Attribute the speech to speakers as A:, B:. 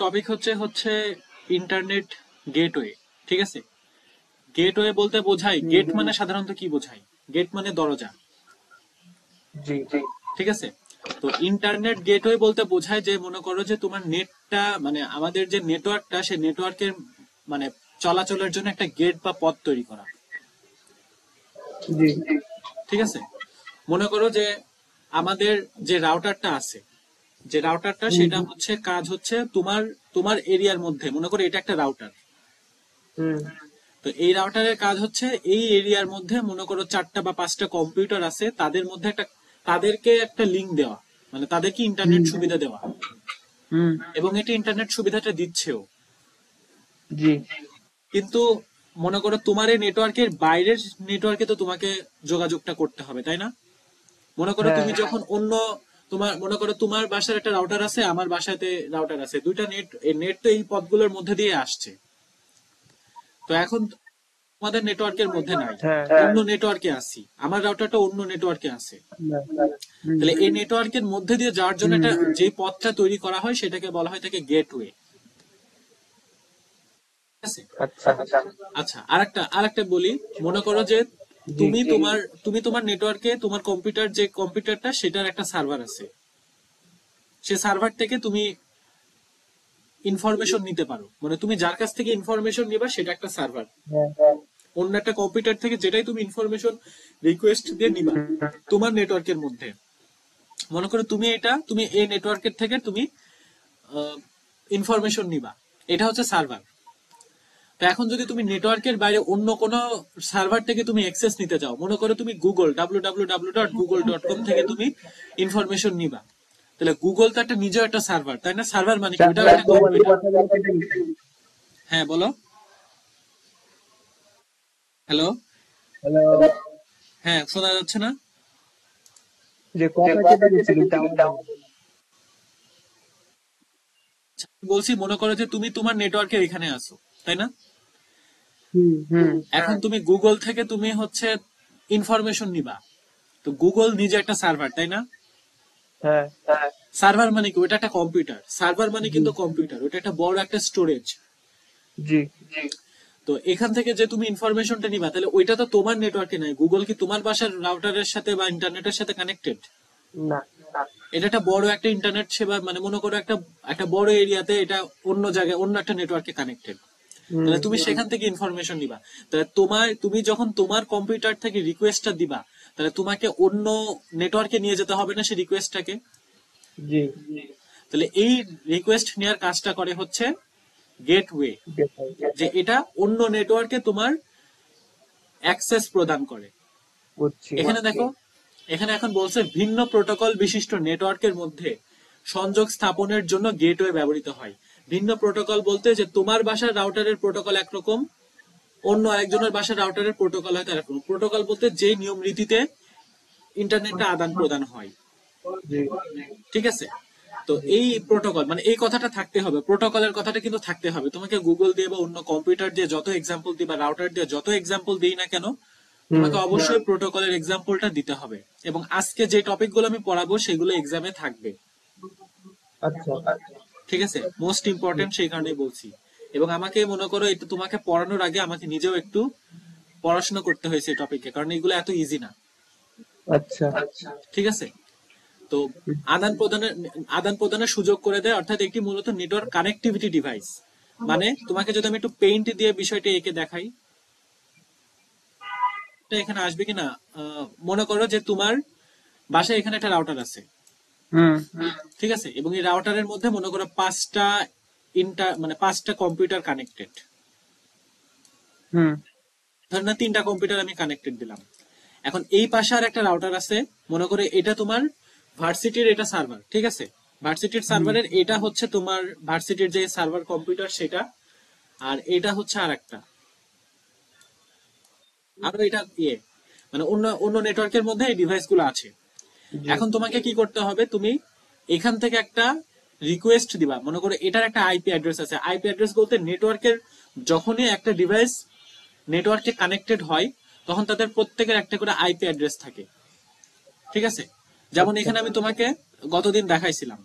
A: Topic হচ্ছে হচ্ছে internet gateway. ঠিক আছে, গেটওয়ে বলতে বোঝায়,
B: হুম
A: গেট
B: হুম
A: মানে সাধারণত কি বোঝায়? গেট মানে দরজা।
B: জি
A: ঠিক আছে, তো ইন্টারনেট গেটওয়ে বলতে বোঝায় যে মনে করো যে তোমার নেটটা মানে আমাদের যে নেটওয়ার্কটা, সেই নেটওয়ার্কের মানে চলাচলের জন্য একটা গেট বা পথ তৈরি করা।
B: জি
A: ঠিক আছে, মনে করো যে আমাদের যে রাউটারটা আছে, যে রাউটারটা
B: হুম
A: সেটা হচ্ছে কাজ হচ্ছে তোমার তোমার এরিয়ার মধ্যে, মনে করো এটা একটা রাউটার।
B: হুম
A: তো এই রাউটারের কাজ হচ্ছে এই এরিয়ার মধ্যে মনে করো 4টা বা 5টা কম্পিউটার আছে, তাদের মধ্যে একটা, তাদেরকে একটা লিংক দেওয়া, মানে তাদেরকে ইন্টারনেট
B: হুম
A: সুবিধা দেওয়া।
B: হুম
A: এবং এটি ইন্টারনেট সুবিধাটা দিচ্ছেও।
B: জি
A: কিন্তু মনে করো তোমার এই নেটওয়ার্কের বাইরের নেটওয়ার্কে তো তোমাকে যোগাযোগটা করতে হবে, তাই না? মনে করো
B: হ্যাঁ
A: তুমি যখন অন্য, তোমার মনে করো তোমার বাসার একটা রাউটার আছে, আমার বাসাতে রাউটার আছে, দুইটা নেট, এই নেট তো এই পথগুলোর মধ্যে দিয়ে আসছে। তো এখন আমাদের নেটওয়ার্কের মধ্যে নাই,
B: হ্যাঁ
A: অন্য নেটওয়ার্কে আছি, আমার রাউটারটা অন্য নেটওয়ার্কে আছে।
B: হ্যাঁ, হুম
A: তাহলে এই নেটওয়ার্কের মধ্যে দিয়ে যাওয়ার জন্য
B: হুম
A: একটা যে পথটা তৈরি করা হয় সেটাকে বলা হয় থাকে গেটওয়ে। ঠিক আছে,
B: আচ্ছা
A: আচ্ছা আরেকটা বলি। মনে করো যে
B: জি
A: তুমি তোমার নেটওয়ার্কে তোমার কম্পিউটার, যে কম্পিউটারটা সেটার একটা সার্ভার আছে, সে সার্ভার থেকে তুমি ইনফরমেশন নিতে পারো, মানে তুমি যার কাছ থেকে ইনফরমেশন নিবা সেটা একটা সার্ভার।
B: হ্যাঁ
A: অন্য একটা কম্পিউটার থেকে যেটাই তুমি ইনফরমেশন রিকোয়েস্ট দিয়ে নিবা
B: হুম
A: তোমার নেটওয়ার্কের মধ্যে, মনে করো তুমি এই নেটওয়ার্কের থেকে তুমি ইনফরমেশন নিবা, এটা হচ্ছে সার্ভার। তো এখন যদি তুমি নেটওয়ার্কের বাইরে অন্য কোনো সার্ভার থেকে তুমি অ্যাক্সেস নিতে চাও, মনে করো তুমি গুগল www.google.com থেকে তুমি ইনফরমেশন নিবা, তাহলে গুগল তো একটা নিজেও একটা সার্ভার, তাই না? সার্ভার মানে কি, ওটাও একটা
B: তোমার
A: কম্পিউটার।
B: কথাগুলো কেটে গেছে
A: হ্যাঁ বলো। হ্যালো।
B: হ্যালো
A: হ্যাঁ, শোনা যাচ্ছে না?
B: যে কথা কেটে গেছিল টাওয়ার
A: বলছি মনে করো যে তুমি তোমার নেটওয়ার্কের এখানে আসো, তাই না?
B: হুম হুম
A: এখন তুমি গুগল থেকে তুমি হচ্ছে ইনফরমেশন নিবা, তো গুগল নিজে একটা সার্ভার, তাই না?
B: হ্যাঁ
A: সার্ভার মানে কি, ওটা একটা কম্পিউটার, সার্ভার মানে
B: জি
A: কিন্তু কম্পিউটার, ওটা একটা বড় একটা স্টোরেজ।
B: জি
A: তো এখান থেকে যে তুমি ইনফরমেশনটা নিবা, তাহলে ওইটা তো তোমার নেটওয়ার্কে নাই। গুগল কি তোমার বাসার রাউটারের সাথে বা ইন্টারনেটের সাথে কানেক্টেড?
B: না
A: এটা একটা বড় একটা ইন্টারনেট সেবা, মানে মনে করো একটা একটা বড় এরিয়াতে এটা অন্য জায়গায় অন্য একটা নেটওয়ার্কে কানেক্টেড।
B: হুম
A: তাহলে তুমি সেখান থেকে ইনফরমেশন নিবা। তাহলে তুমি যখন তোমার কম্পিউটার থেকে রিকোয়েস্টটা দিবা, তাহলে তোমাকে অন্য নেটওয়ার্কে নিয়ে যেতে হবে না সেই রিকোয়েস্টটাকে।
B: জি
A: তাহলে এই রিকোয়েস্ট নেওয়ার কাজটা করে হচ্ছে গেটওয়ে, যে এটা অন্য নেটওয়ার্কে তোমার অ্যাক্সেস প্রদান করে।
B: বুঝছি
A: এখানে দেখো, এখানে এখন বলছে ভিন্ন প্রোটোকল বিশিষ্ট নেটওয়ার্কের মধ্যে সংযোগ স্থাপনের জন্য গেটওয়ে ব্যবহৃত হয়। ভিন্ন প্রোটোকল বলতে যে তোমার বাসার রাউটারের প্রোটোকল একরকম, অন্য আরেকজনের বাসার রাউটারের প্রোটোকল হয় তার একরকম। প্রোটোকল বলতে যে নিয়ম রীতিতে ইন্টারনেটটা আদান প্রদান হয়।
B: জি
A: ঠিক আছে, তো
B: জি
A: এই প্রোটোকল মানে এই কথাটা থাকতে হবে, প্রোটোকলের কথাটা কিন্তু থাকতে হবে। তোমাকে গুগল দিয়ে বা অন্য কম্পিউটার দিয়ে যত এক্সাম্পল দিই বা রাউটার দিয়ে যত এক্সাম্পল দিই না কেন,
B: হুম
A: তোমাকে অবশ্যই প্রোটোকলের এক্সাম্পলটা দিতে হবে। এবং আজকে যে টপিকগুলো আমি পড়াবো সেগুলো এক্সামে থাকবে।
B: আচ্ছা
A: ঠিক আছে, মোস্ট
B: হুম,
A: ইম্পর্টেন্ট সেই কারণেই বলছি। এবং আমাকে মনে করো এটা তোমাকে পড়ানোর আগে আমাকে নিজেও একটু পড়াশোনা করতে হয়েছে এই টপিকে, কারণ এগুলো এত ইজি না।
B: আচ্ছা
A: ঠিক আছে, তো
B: হুম,
A: আদান প্রদানের সুযোগ করে দেয়, অর্থাৎ একটি মূলত নেটওয়ার্ক কানেক্টিভিটি ডিভাইস। মানে তোমাকে যদি আমি একটু পেইন্ট দিয়ে বিষয়টা এঁকে দেখাই, এটা এখানে আসবে কিনা। মনে করো যে তোমার বাসায় এখানে একটা রাউটার আছে।
B: হুম
A: ঠিক আছে, এবং এই রাউটারের মধ্যে মনে করো 5টা মানে 5টা কম্পিউটার কানেক্টেড।
B: হুম
A: ধর না 3টা কম্পিউটার আমি কানেক্টেড দিলাম। এখন এই পাশে আর একটা রাউটার আছে, মনে করে এটা তোমার ভার্সিটির এটা সার্ভার। ঠিক আছে, ভার্সিটির
B: হুম
A: সার্ভারের এটা হচ্ছে তোমার ভার্সিটির যে সার্ভার কম্পিউটার সেটা, আর এটা হচ্ছে আর একটা, আরো এটা মানে অন্য অন্য নেটওয়ার্কের মধ্যে এই ডিভাইস গুলো আছে।
B: জি
A: এখন তোমাকে কি করতে হবে, তুমি এখান থেকে একটা রিকোয়েস্ট দিবা। মনে করো এটার একটা আইপি অ্যাড্রেস আছে। আইপি অ্যাড্রেস বলতে নেটওয়ার্কের, যখনই একটা ডিভাইস নেটওয়ার্কে কানেক্টেড হয় তখন তাদের প্রত্যেকের একটা করে আইপি অ্যাড্রেস থাকে। ঠিক আছে, যেমন
B: আচ্ছা
A: এখানে আমি তোমাকে গতদিন দেখাইছিলাম।